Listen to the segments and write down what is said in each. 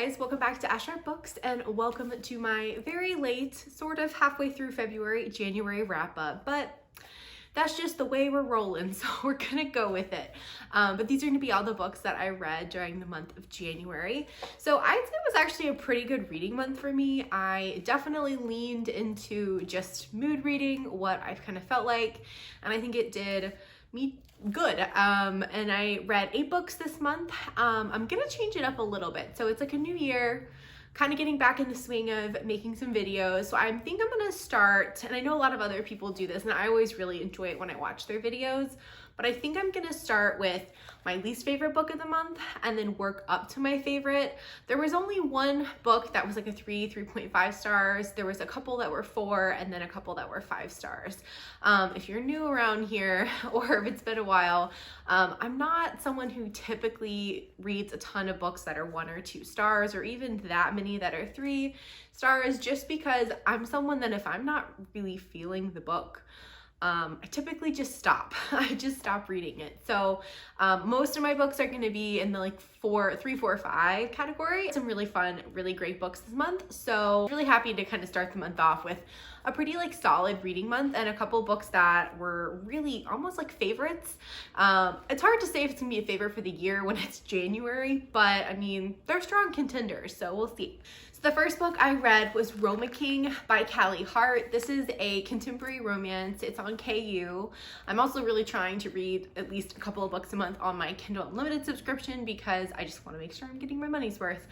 guys, welcome back to Ashar Books and welcome to my very late, sort of halfway through February, January wrap up, but that's just the way we're rolling, so we're gonna go with it. But these are gonna be all the books that I read during the month of January. So I'd say it was actually a pretty good reading month for me. I definitely leaned into just mood reading, what I've kind of felt like, and I think it did me good. And I read 8 books this month. I'm gonna change it up a little bit. So it's like a new year, kind of getting back in the swing of making some videos. So I think I'm gonna start, and I know a lot of other people do this, and I always really enjoy it when I watch their videos, but I think I'm gonna start with my least favorite book of the month and then work up to my favorite. There was only one book that was like a 3.5 stars. There was a couple that were 4 and then a couple that were 5 stars. If you're new around here or if it's been a while, I'm not someone who typically reads a ton of books that are 1 or 2 stars or even that many that are 3 stars, just because I'm someone that if I'm not really feeling the book, I typically just stop. I just stop reading it. So most of my books are going to be in the like 3, 4, 5 category. Some really fun, really great books this month. So really happy to kind of start the month off with a pretty like solid reading month and a couple books that were really almost like favorites. It's hard to say if it's gonna be a favorite for the year when it's January, but I mean, they're strong contenders, so we'll see. So the first book I read was Roma King by Callie Hart. This is a contemporary romance. It's on KU. I'm also really trying to read at least a couple of books a month on my Kindle Unlimited subscription because I just want to make sure I'm getting my money's worth.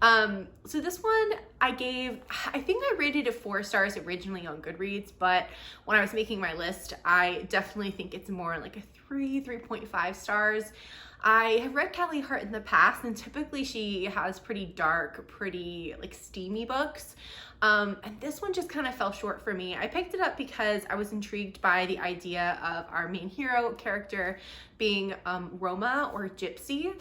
So this one I think I rated it 4 stars originally on Goodreads, but when I was making my list, I definitely think it's more like a 3.5 stars. I have read Callie Hart in the past, and typically she has pretty dark, pretty like steamy books. And this one just kind of fell short for me. I picked it up because I was intrigued by the idea of our main hero character being Roma or Gypsy,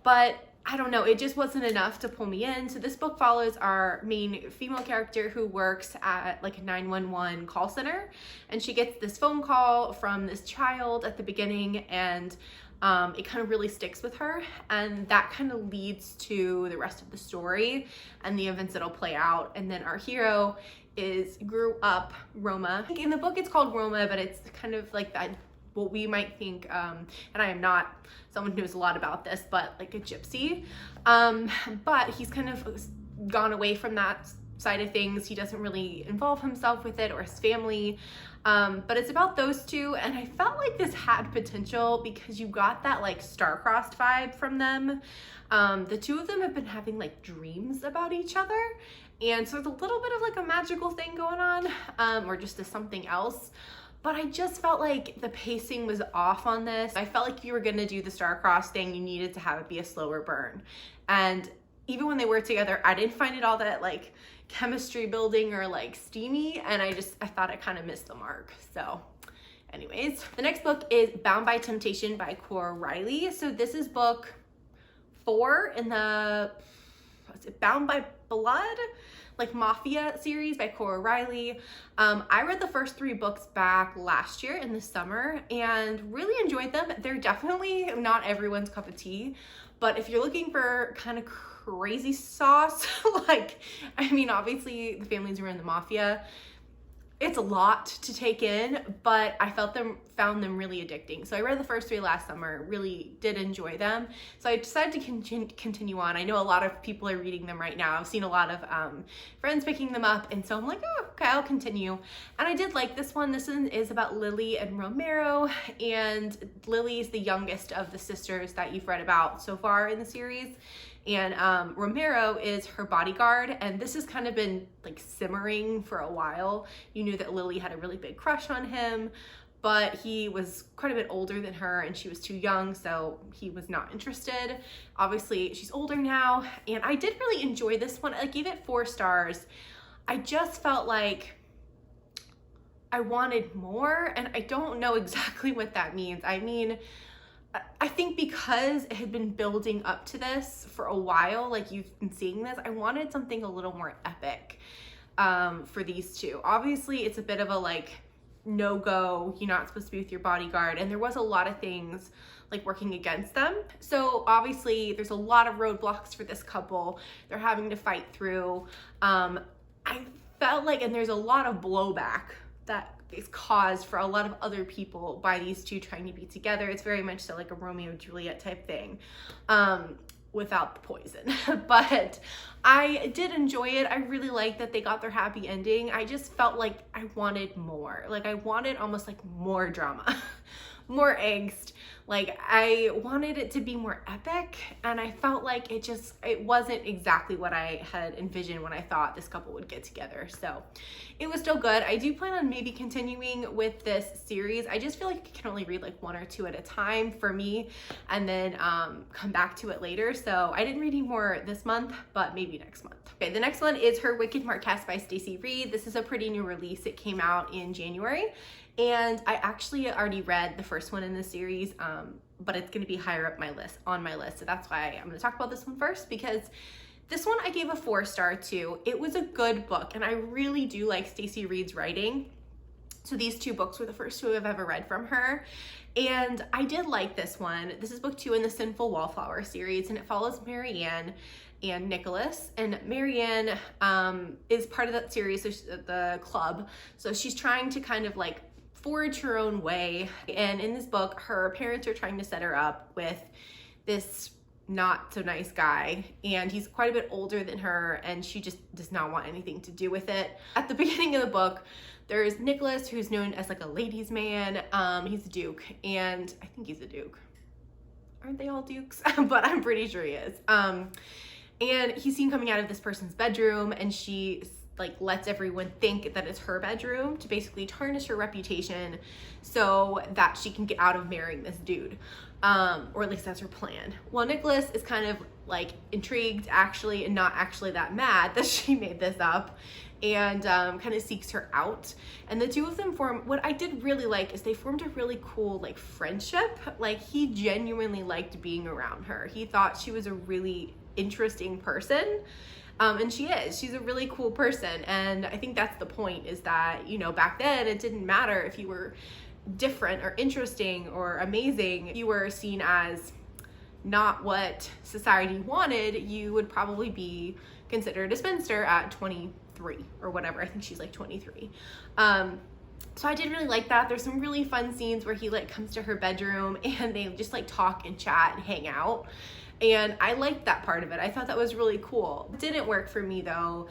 but I don't know, it just wasn't enough to pull me in. So this book follows our main female character who works at like a 911 call center, and she gets this phone call from this child at the beginning, and it kind of really sticks with her, and that kind of leads to the rest of the story and the events that'll play out. And then our hero grew up Roma. In the book it's called Roma, but it's kind of like that, what we might think, and I am not someone who knows a lot about this, but like a gypsy. But he's kind of gone away from that side of things. He doesn't really involve himself with it or his family. But it's about those two, and I felt like this had potential because you got that like star-crossed vibe from them. The two of them have been having like dreams about each other, and so there's a little bit of like a magical thing going on, or just a something else. But I just felt like the pacing was off on this. I felt like if you were gonna do the star-crossed thing, you needed to have it be a slower burn. And even when they were together, I didn't find it all that like chemistry building or like steamy, and I thought I kind of missed the mark. So anyways, the next book is Bound by Temptation by Cora Riley. So this is book 4 in the Bound by Blood, like Mafia series by Cora Riley. I read the first 3 books back last year in the summer and really enjoyed them. They're definitely not everyone's cup of tea, but if you're looking for kind of crazy sauce, like, I mean, obviously the families were in the mafia. It's a lot to take in, but I found them really addicting. So I read the first 3 last summer, really did enjoy them. So I decided to continue on. I know a lot of people are reading them right now. I've seen a lot of friends picking them up, and so I'm like, oh, okay, I'll continue. And I did like this one. This one is about Lily and Romero, and Lily is the youngest of the sisters that you've read about so far in the series. And Romero is her bodyguard, and this has kind of been like simmering for a while. You knew that Lily had a really big crush on him, but he was quite a bit older than her and she was too young, so he was not interested. Obviously, she's older now, and I did really enjoy this one. I gave it 4 stars. I just felt like I wanted more, and I don't know exactly what that means. I mean, I think because it had been building up to this for a while, like you've been seeing this, I wanted something a little more epic for these two. Obviously, it's a bit of a like no-go, you're not supposed to be with your bodyguard, and there was a lot of things like working against them. So obviously there's a lot of roadblocks for this couple they're having to fight through. I felt like, and there's a lot of blowback that is caused for a lot of other people by these two trying to be together. It's very much so like a Romeo and Juliet type thing, without the poison. But I did enjoy it. I really liked that they got their happy ending. I just felt like I wanted more. Like I wanted almost like more drama, more angst. Like I wanted it to be more epic, and I felt like it wasn't exactly what I had envisioned when I thought this couple would get together. So it was still good. I do plan on maybe continuing with this series. I just feel like I can only read like 1 or 2 at a time for me, and then come back to it later. So I didn't read any more this month, but maybe next month. Okay, the next one is Her Wicked Marquess by Stacey Reed. This is a pretty new release. It came out in January. And I actually already read the first one in the series, but it's going to be higher up on my list. So that's why I'm going to talk about this one first, because this one I gave a 4-star to. It was a good book, and I really do like Stacey Reed's writing. So these 2 books were the first 2 I've ever read from her. And I did like this one. This is book 2 in the Sinful Wallflower series, and it follows Marianne and Nicholas. And Marianne is part of that series, so the club. So she's trying to kind of like forge her own way, and in this book her parents are trying to set her up with this not so nice guy, and he's quite a bit older than her, and she just does not want anything to do with it. At the beginning of the book there's Nicholas, who's known as like a ladies man. He's a duke, and I think he's a duke. Aren't they all dukes? But I'm pretty sure he is. And he's seen coming out of this person's bedroom, and she like lets everyone think that it's her bedroom to basically tarnish her reputation so that she can get out of marrying this dude. Or at least that's her plan. Well, Nicholas is kind of like intrigued actually, and not actually that mad that she made this up, and kind of seeks her out. And the 2 of them what I did really like is they formed a really cool like friendship. Like he genuinely liked being around her. He thought she was a really interesting person. And she's a really cool person. And I think that's the point, is that, you know, back then it didn't matter if you were different or interesting or amazing. If you were seen as not what society wanted, you would probably be considered a spinster at 23 or whatever. I think she's like 23. So I did really like that. There's some really fun scenes where he like comes to her bedroom and they just like talk and chat and hang out. And I liked that part of it. I thought that was really cool. What didn't work for me though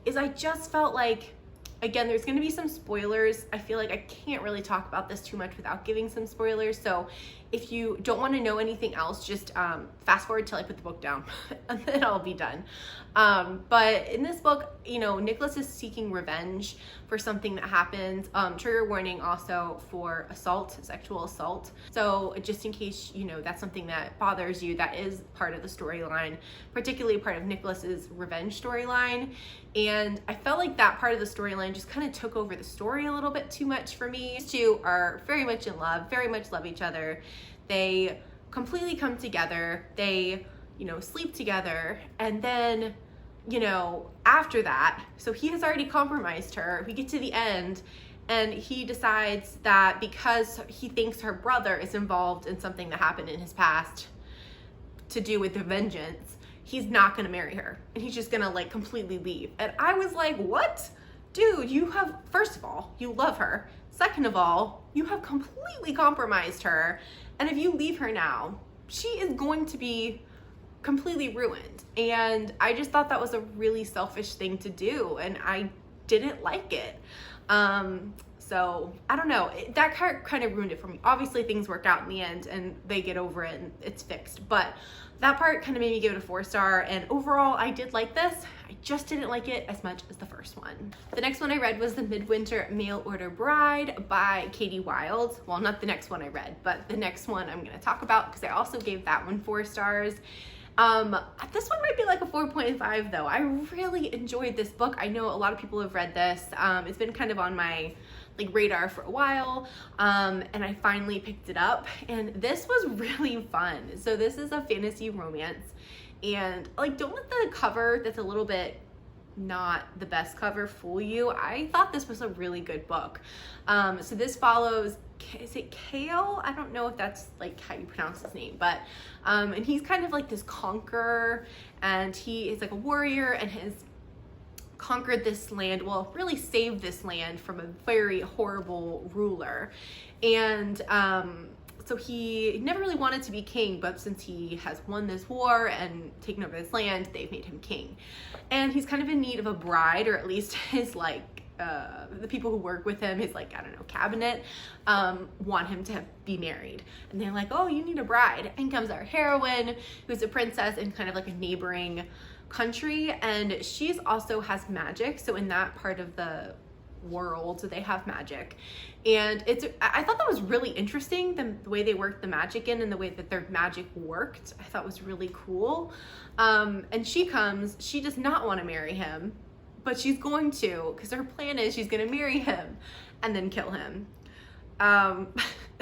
is I just felt like, again, there's going to be some spoilers. I feel like I can't really talk about this too much without giving some spoilers. So if you don't want to know anything else, just fast forward till I put the book down and then I'll be done. But in this book, you know, Nicholas is seeking revenge for something that happened. Trigger warning also for assault, sexual assault. So just in case, you know, that's something that bothers you, that is part of the storyline, particularly part of Nicholas's revenge storyline. And I felt like that part of the storyline just kind of took over the story a little bit too much for me. These 2 are very much in love, very much love each other. They completely come together. They, you know, sleep together. And then, you know, after that, so he has already compromised her. We get to the end and he decides that because he thinks her brother is involved in something that happened in his past to do with the vengeance, he's not gonna marry her. And he's just gonna like completely leave. And I was like, what? Dude, you have, first of all, you love her. Second of all, you have completely compromised her. And if you leave her now, she is going to be completely ruined. And I just thought that was a really selfish thing to do, and I didn't like it. So I don't know, that kind of ruined it for me. Obviously things work out in the end and they get over it and it's fixed, but that part kind of made me give it a 4-star. And overall I did like this. I just didn't like it as much as the first one. The next one I read was The Midwinter Mail Order Bride by Katie Wilde. Well, not the next one I read, but the next one I'm going to talk about, because I also gave that one 4 stars. This one might be like a 4.5 though. I really enjoyed this book. I know a lot of people have read this. It's been kind of on my like radar for a while, and I finally picked it up, and this was really fun. So this is a fantasy romance, and like, don't let the cover that's a little bit not the best cover fool you. I thought this was a really good book. So this follows, is it Kale? I don't know if that's like how you pronounce his name, but and he's kind of like this conqueror, and he is like a warrior and has conquered this land, well, really saved this land from a very horrible ruler. And so he never really wanted to be king, but since he has won this war and taken over this land, they've made him king. And he's kind of in need of a bride, or at least his the people who work with him, his like, I don't know, cabinet, want him to be married. And they're like, oh, you need a bride. And comes our heroine, who's a princess in kind of like a neighboring country, and she's also has magic. So in that part of the world, they have magic, and I thought that was really interesting, the way they worked the magic in, and the way that their magic worked. I thought was really cool. And she does not want to marry him, but she's going to, because her plan is she's going to marry him and then kill him.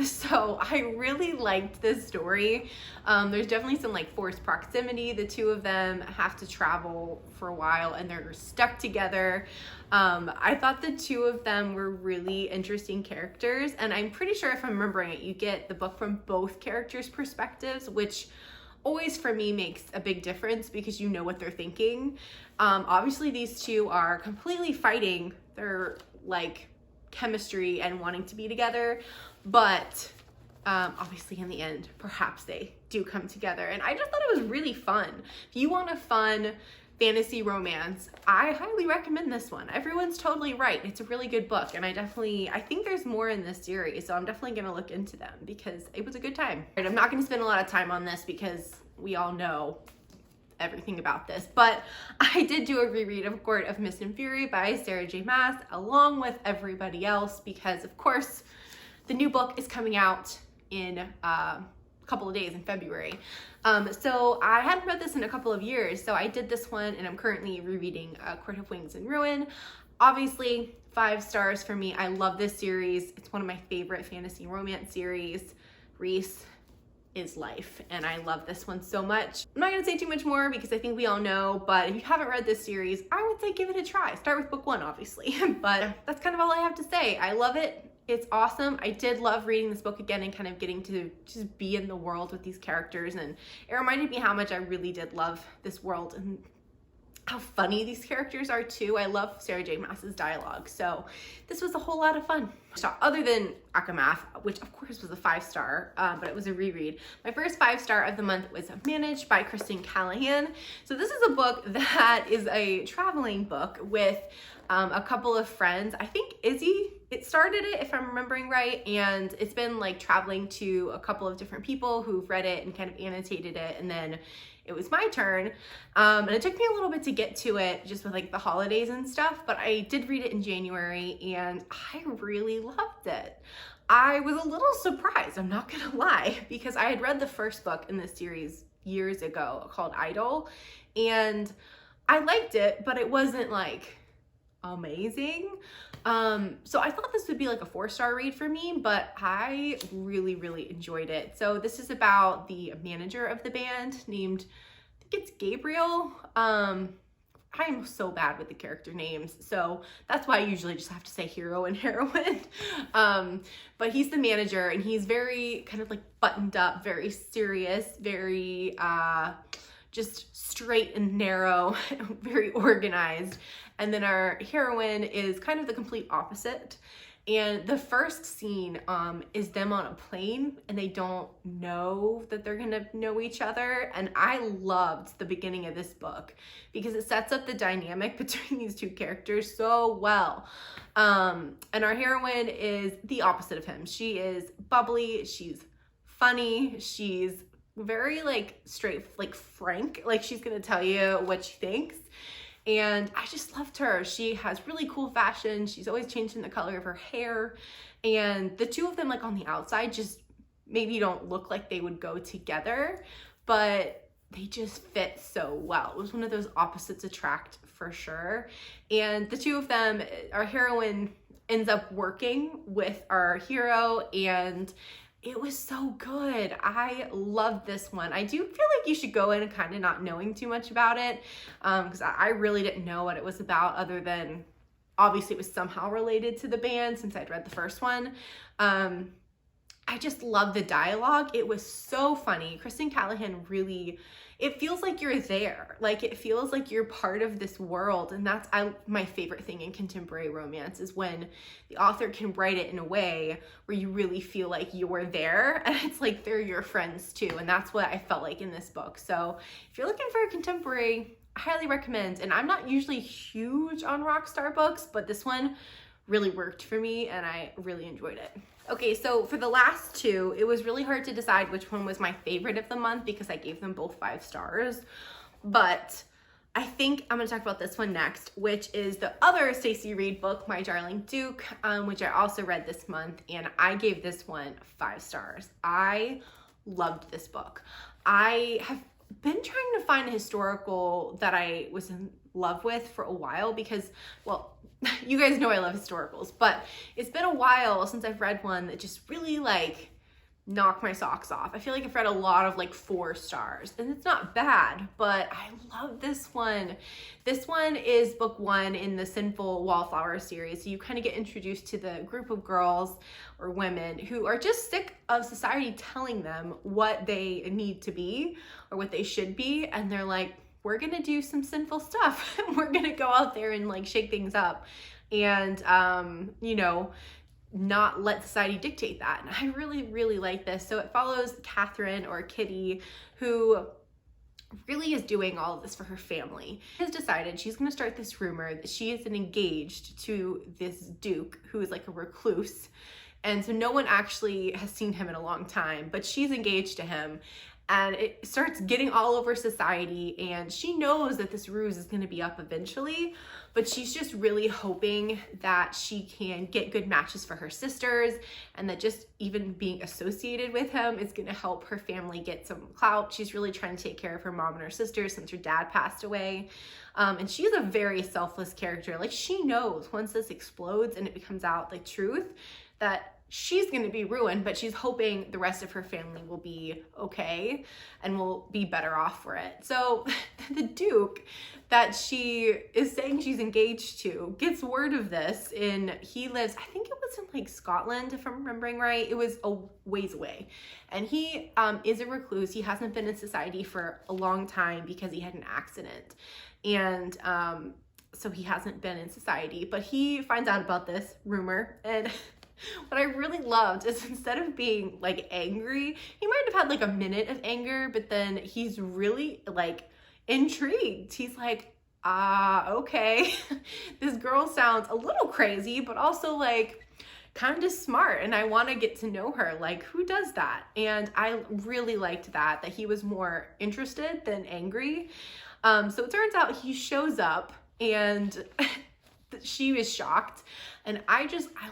So I really liked this story. There's definitely some like forced proximity. The two of them have to travel for a while and they're stuck together. I thought the two of them were really interesting characters, and I'm pretty sure, if I'm remembering it, you get the book from both characters' perspectives, which always for me makes a big difference because you know what they're thinking. Obviously these two are completely fighting their like chemistry and wanting to be together, but obviously in the end perhaps they do come together. And I just thought it was really fun. If you want a fun fantasy romance, I highly recommend this one. Everyone's totally right, it's a really good book, and I think there's more in this series, so I'm definitely gonna look into them because it was a good time. And I'm not gonna spend a lot of time on this because we all know everything about this, but I did do a reread of Court of Mist and Fury by Sarah J. Maas along with everybody else, because of course the new book is coming out in a couple of days in February. So I hadn't read this in a couple of years, so I did this one, and I'm currently rereading Court of Wings and Ruin. Obviously 5 stars for me. I love this series. It's one of my favorite fantasy romance series. Reese is life, and I love this one so much. I'm not gonna say too much more because I think we all know, but if you haven't read this series, I would say give it a try. Start with book 1, obviously, but that's kind of all I have to say. I love it. It's awesome. I did love reading this book again and kind of getting to just be in the world with these characters, and it reminded me how much I really did love this world and how funny these characters are too. I love Sarah J. Maas's dialogue, so this was a whole lot of fun. So other than Akamath, which of course was a 5-star, but it was a reread, my first 5-star of the month was Managed by Kristen Callahan. So this is a book that is a traveling book with a couple of friends. I think Izzy, it started it if I'm remembering right, and it's been like traveling to a couple of different people who've read it and kind of annotated it, and then it was my turn, and it took me a little bit to get to it just with like the holidays and stuff, but I did read it in January and I really loved it. I was a little surprised, I'm not gonna lie, because I had read the first book in this series years ago called Idol, and I liked it, but it wasn't like amazing. So I thought this would be like a 4-star read for me, but I really, really enjoyed it. So this is about the manager of the band named, I think it's Gabriel. I am so bad with the character names, so that's why I usually just have to say hero and heroine. But he's the manager, and he's very kind of like buttoned up, very serious, very just straight and narrow, very organized. And then our heroine is kind of the complete opposite. And the first scene is them on a plane, and they don't know that they're gonna know each other. And I loved the beginning of this book because it sets up the dynamic between these two characters so well. And our heroine is the opposite of him. She is bubbly, she's funny, she's very like straight, like frank, like she's gonna tell you what she thinks. And I just loved her. She has really cool fashion. She's always changing the color of her hair. And the two of them, like on the outside, just maybe don't look like they would go together, but they just fit so well. It was one of those opposites attract for sure. And the two of them, our heroine ends up working with our hero, and It was so good. I loved this one. I do feel like you should go in kind of not knowing too much about it, because I really didn't know what it was about, other than obviously it was somehow related to the band since I'd read the first one. I just love the dialogue. It was so funny. Kristen Callahan really, it feels like you're there. Like, it feels like you're part of this world. And that's my favorite thing in contemporary romance, is when the author can write it in a way where you really feel like you're there, and it's like they're your friends too. And that's what I felt like in this book. So if you're looking for a contemporary, I highly recommend. And I'm not usually huge on rockstar books, but this one really worked for me and I really enjoyed it. Okay, so for the last two, it was really hard to decide which one was my favorite of the month because I gave them both 5 stars. But I think I'm gonna talk about this one next, which is the other Stacey Reid book, My Darling Duke, which I also read this month, and I gave this one 5 stars. I loved this book. I have been trying to find a historical that I was in love with for a while because, well, you guys know I love historicals, but it's been a while since I've read one that just really like knocked my socks off. I feel like I've read a lot of like 4 stars, and it's not bad, but I love this one. This one is book 1 in the Sinful Wallflower series. So you kind of get introduced to the group of girls or women who are just sick of society telling them what they need to be or what they should be, and they're like, we're gonna do some sinful stuff. We're gonna go out there and like shake things up and, you know, not let society dictate that. And I really, really like this. So it follows Catherine, or Kitty, who really is doing all of this for her family. She has decided she's gonna start this rumor that she is engaged to this Duke who is like a recluse. And so no one actually has seen him in a long time, but she's engaged to him. And it starts getting all over society, and she knows that this ruse is going to be up eventually, but she's just really hoping that she can get good matches for her sisters, and that just even being associated with him is going to help her family get some clout. She's really trying to take care of her mom and her sisters since her dad passed away. And she's a very selfless character. Like, she knows once this explodes and it becomes out the truth that she's going to be ruined, but she's hoping the rest of her family will be okay and will be better off for it. So the Duke that she is saying she's engaged to gets word of this, and he lives, I think it was in like Scotland, if I'm remembering right. It was a ways away. And he is a recluse. He hasn't been in society for a long time because he had an accident. And so he hasn't been in society, but he finds out about this rumor, and what I really loved is instead of being like angry, he might have had like a minute of anger, but then he's really like intrigued. He's like, okay, this girl sounds a little crazy, but also like kind of smart, and I want to get to know her. Like, who does that? And I really liked that he was more interested than angry. So it turns out he shows up, and she was shocked. And I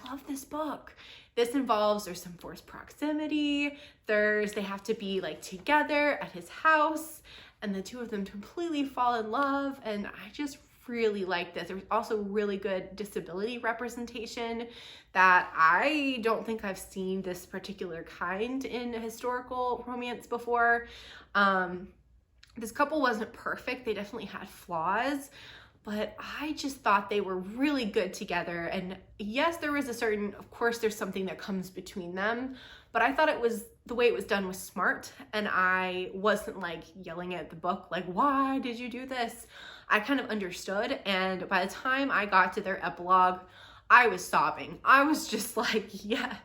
love this book. This involves, there's some forced proximity. They have to be like together at his house, and the two of them completely fall in love. And I just really like this. There's also really good disability representation that I don't think I've seen this particular kind in a historical romance before. This couple wasn't perfect. They definitely had flaws, but I just thought they were really good together. And yes, there was of course there's something that comes between them, but I thought the way it was done was smart, and I wasn't like yelling at the book, like, why did you do this? I kind of understood, and by the time I got to their epilogue, I was sobbing. I was just like, yes,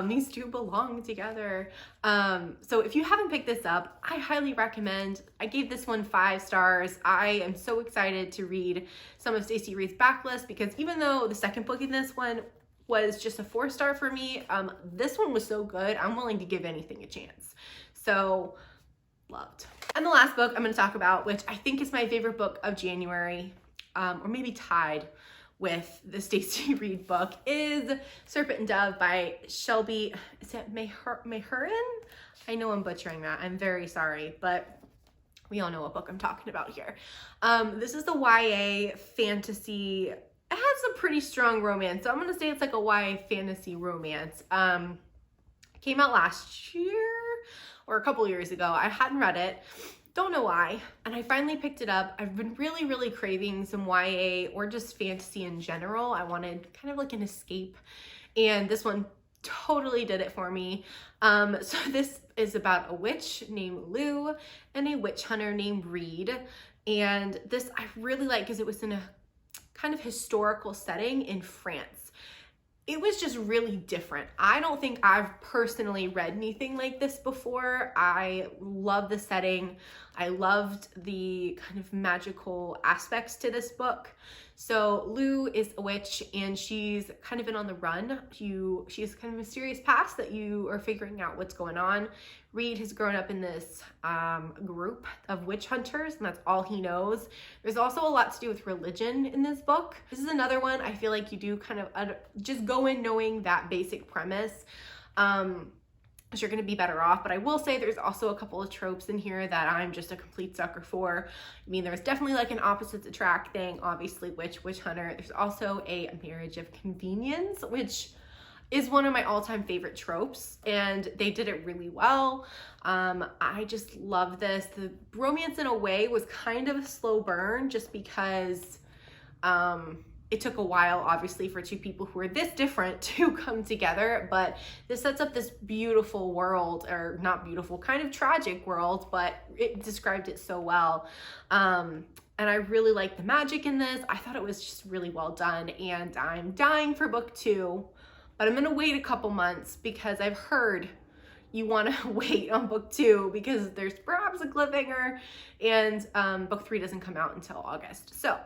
these two belong together. So if you haven't picked this up, I highly recommend. I gave this one 5 stars. I am so excited to read some of Stacey Reid's backlist, because even though the second book in this one was just a 4-star for me, this one was so good, I'm willing to give anything a chance. So loved. And the last book I'm going to talk about, which I think is my favorite book of January, or maybe tied with the Stacey Reid book, is Serpent and Dove by Shelby, is it Mahurin? I know I'm butchering that. I'm very sorry, but we all know what book I'm talking about here. This is the YA fantasy. It has a pretty strong romance, so I'm gonna say it's like a YA fantasy romance. I Came out last year or a couple years ago. I hadn't read it. Don't know why. And I finally picked it up. I've been really craving some YA or just fantasy in general. I wanted kind of like an escape. And this one totally did it for me. So this is about a witch named Lou and a witch hunter named Reed. And this I really like because it was in a kind of historical setting in France. It was just really different. I don't think I've personally read anything like this before. I love the setting. I loved the kind of magical aspects to this book. So Lou is a witch and she's kind of been on the run. She has kind of a mysterious past that you are figuring out what's going on. Reed has grown up in this group of witch hunters and that's all he knows. There's also a lot to do with religion in this book. This is another one I feel like you do kind of just go in knowing that basic premise. You're going to be better off, but I will say there's also a couple of tropes in here that I'm just a complete sucker for. I mean, there's definitely like an opposites attract thing, obviously witch hunter. There's also a marriage of convenience, which is one of my all-time favorite tropes, and they did it really well. I just love this. The romance in a way was kind of a slow burn just because it took a while, obviously, for two people who are this different to come together, but this sets up this beautiful world, or not beautiful, kind of tragic world, but it described it so well. And I really like the magic in this. I thought it was just really well done, and I'm dying for book 2, but I'm gonna wait a couple months because I've heard you wanna wait on book 2 because there's perhaps a cliffhanger, and book 3 doesn't come out until August. So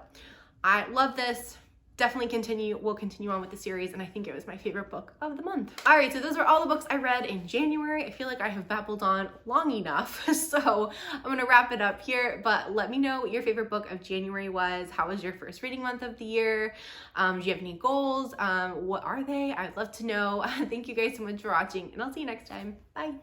I love this. Definitely we'll continue on with the series, and I think it was my favorite book of the month. All right, so those are all the books I read in January. I feel like I have babbled on long enough, so I'm gonna wrap it up here, but let me know what your favorite book of January was. How was your first reading month of the year? Do you have any goals? What are they? I'd love to know. Thank you guys so much for watching, and I'll see you next time. Bye.